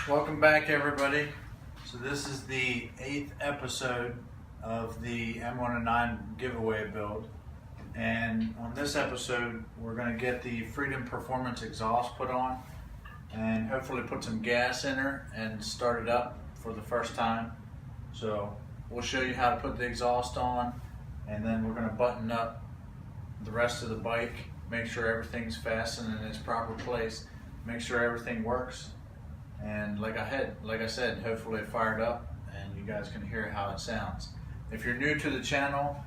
Welcome back, everybody. So this is the 8th episode of the M109 giveaway build, and on this episode we're going to get the Freedom Performance exhaust put on and hopefully put some gas in her and start it up for the first time. So we'll show you how to put the exhaust on, and then we're going to button up the rest of the bike, make sure everything's fastened in its proper place, make sure everything works. And like I said, hopefully it fired up and you guys can hear how it sounds. If you're new to the channel,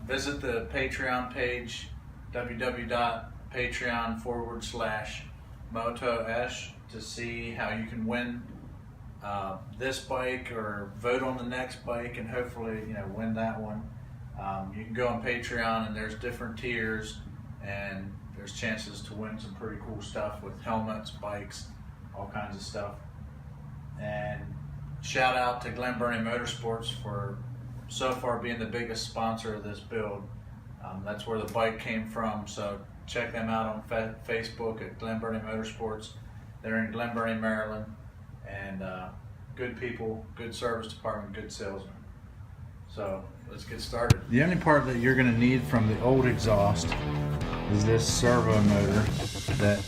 visit the Patreon page, www.patreon.com/MotoEsh, to see how you can win this bike or vote on the next bike and hopefully win that one. You can go on Patreon and there's different tiers and there's chances to win some pretty cool stuff with helmets, bikes, all kinds of stuff. And shout out to Glen Burnie Motorsports for so far being the biggest sponsor of this build. That's where the bike came from, so check them out on Facebook at Glen Burnie Motorsports. They're in Glen Burnie, Maryland, and good people, good service department, good salesmen. So let's get started. The only part that you're going to need from the old exhaust is this servo motor that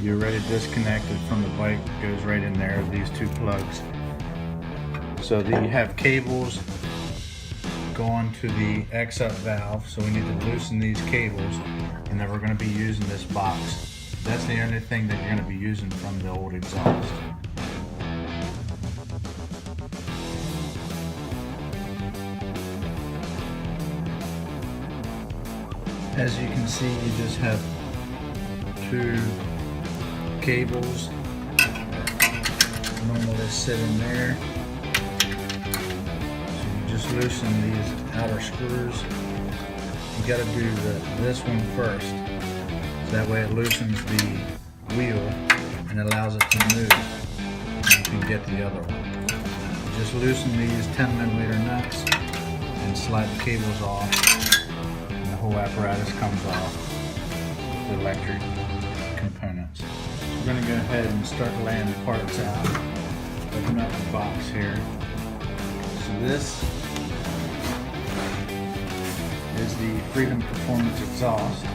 you already disconnected from the bike. It goes right in there, these two plugs. So you have cables going to the X-up valve, so we need to loosen these cables, and then we're going to be using this box. That's the only thing that you're going to be using from the old exhaust. As you can see, you just have two cables that normally sit in there. So you just loosen these outer screws. You got to do this one first, so that way it loosens the wheel and allows it to move. And you can get the other one. You just loosen these 10mm nuts and slide the cables off. The whole apparatus comes off with the electric components. So we're going to go ahead and start laying the parts out. Open up the box here. So this is the Freedom Performance exhaust.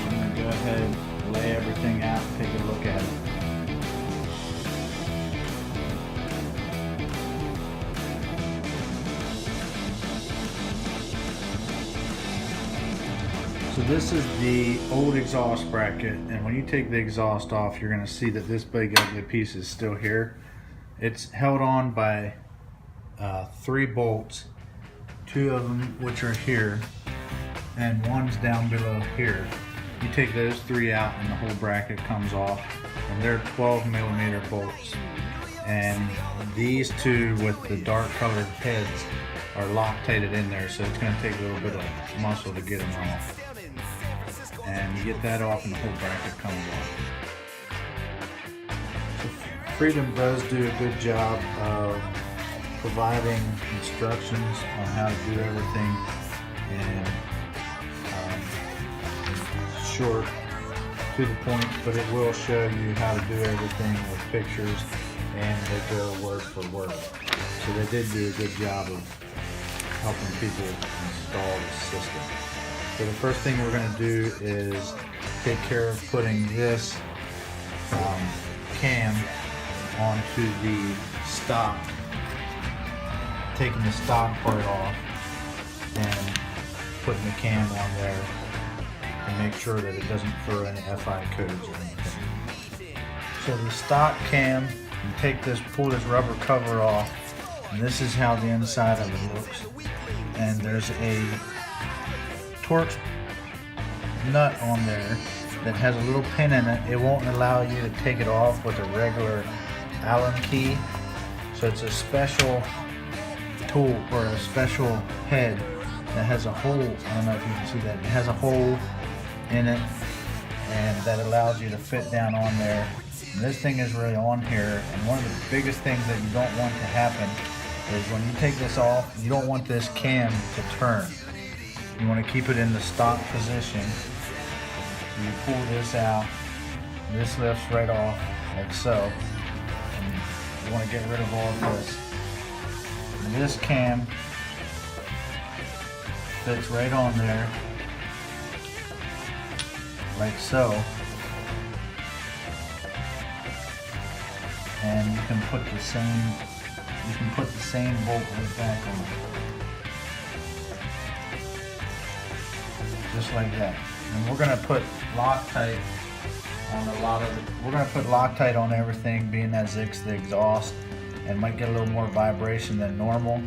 I'm going to go ahead and lay everything out and take a look at it. So this is the old exhaust bracket, and when you take the exhaust off, you're going to see that this big ugly piece is still here. It's held on by 3 bolts, 2 of them which are here, and one's down below here. You take those 3 out and the whole bracket comes off, and they're 12mm bolts. And these 2 with the dark colored heads are loctated in there, so it's going to take a little bit of muscle to get them off. And you get that off and the whole bracket comes off. So Freedom does do a good job of providing instructions on how to do everything, and short, to the point, but it will show you how to do everything with pictures, and they go word for word. So they did do a good job of helping people install the system. So the first thing we're going to do is take care of putting this cam onto the stock, taking the stock part off and putting the cam on there to make sure that it doesn't throw any FI codes or anything. So the stock cam, you take this, pull this rubber cover off, and this is how the inside of it looks. And there's a torque nut on there that has a little pin in it. It won't allow you to take it off with a regular Allen key. So it's a special tool, or a special head that has a hole. I don't know if you can see that. It has a hole in it, and that allows you to fit down on there. And this thing is really on here, and one of the biggest things that you don't want to happen is when you take this off, you don't want this cam to turn. You want to keep it in the stock position. So you pull this out, this lifts right off like so. And you want to get rid of all of this. And this cam fits right on there, like so. And you can put the same bolt right back on, just like that. And we're gonna put Loctite on a lot of it. We're gonna put Loctite on everything, being that it's the exhaust, and might get a little more vibration than normal.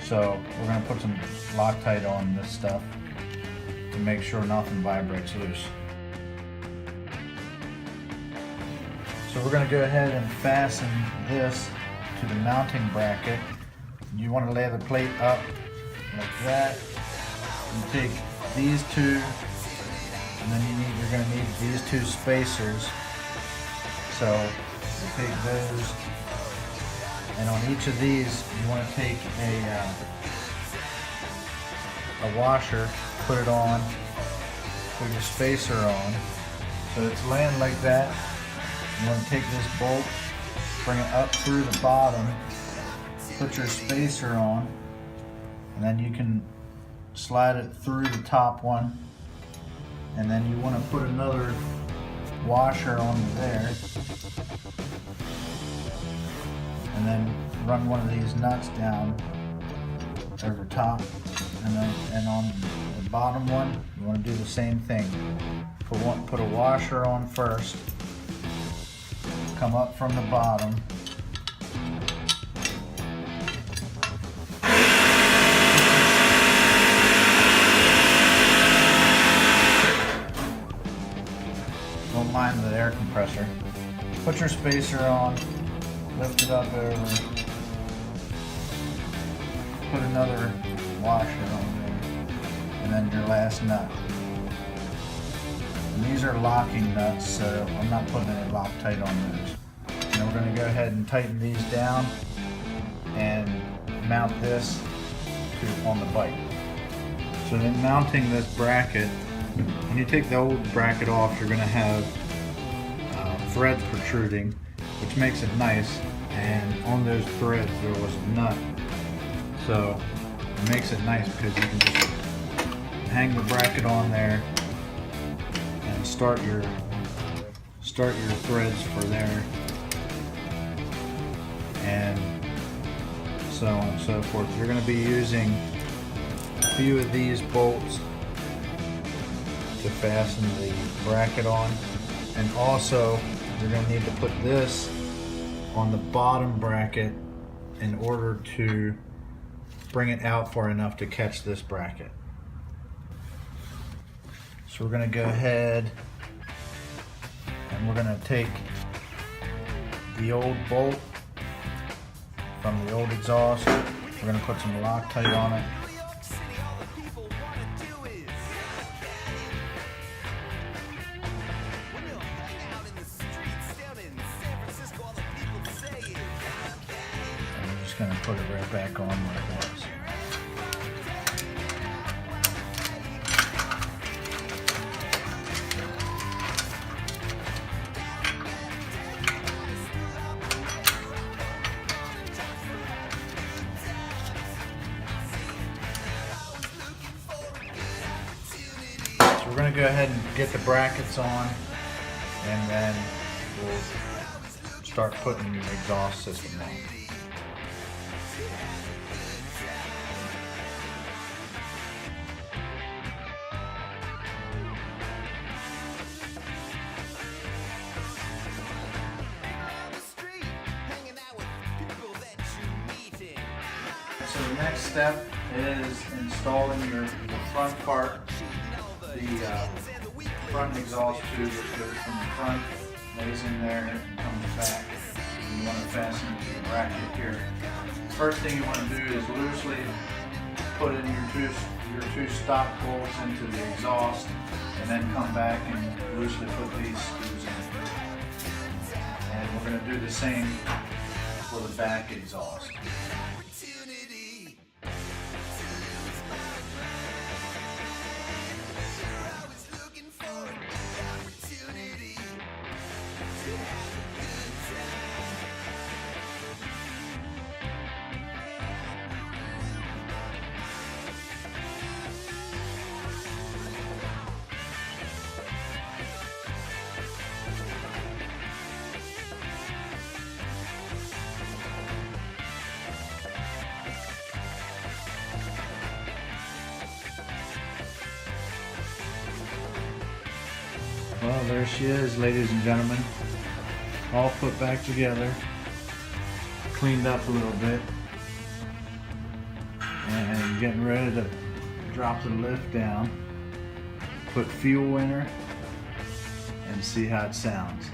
So we're gonna put some Loctite on this stuff to make sure nothing vibrates loose. So we're going to go ahead and fasten this to the mounting bracket. You want to lay the plate up like that. You take these two, and then you're going to need these two spacers. So you take those, and on each of these you want to take a washer, put it on, put your spacer on. So it's laying like that. You want to take this bolt, bring it up through the bottom, put your spacer on, and then you can slide it through the top one, and then you want to put another washer on there, and then run one of these nuts down over top, and on the bottom one you want to do the same thing. Put a washer on first, come up from the bottom, don't mind the air compressor. Put your spacer on, lift it up over, put another washer on there, and then your last nut. And these are locking nuts, so I'm not putting any Loctite on those. Now we're going to go ahead and tighten these down and mount this on the bike. So then mounting this bracket, when you take the old bracket off, you're going to have threads protruding, which makes it nice, and on those threads there was a nut. So it makes it nice because you can just hang the bracket on there and start your threads for there, and so on and so forth. You're going to be using a few of these bolts to fasten the bracket on, and also you're going to need to put this on the bottom bracket in order to bring it out far enough to catch this bracket. So we're going to go ahead and we're going to take the old bolt from the old exhaust. We're going to put some Loctite on it. And we're just going to put it right back on where it was. We're going to go ahead and get the brackets on, and then we'll start putting the exhaust system on. So the next step is installing the front part. The front exhaust tube that goes from the front, lays in there and comes back. And you want to fasten it to the bracket here. First thing you want to do is loosely put in your two stop bolts into the exhaust, and then come back and loosely put these screws in. And we're going to do the same for the back exhaust. Well, there she is, ladies and gentlemen. All put back together. Cleaned up a little bit. And getting ready to drop the lift down. Put fuel in her and see how it sounds.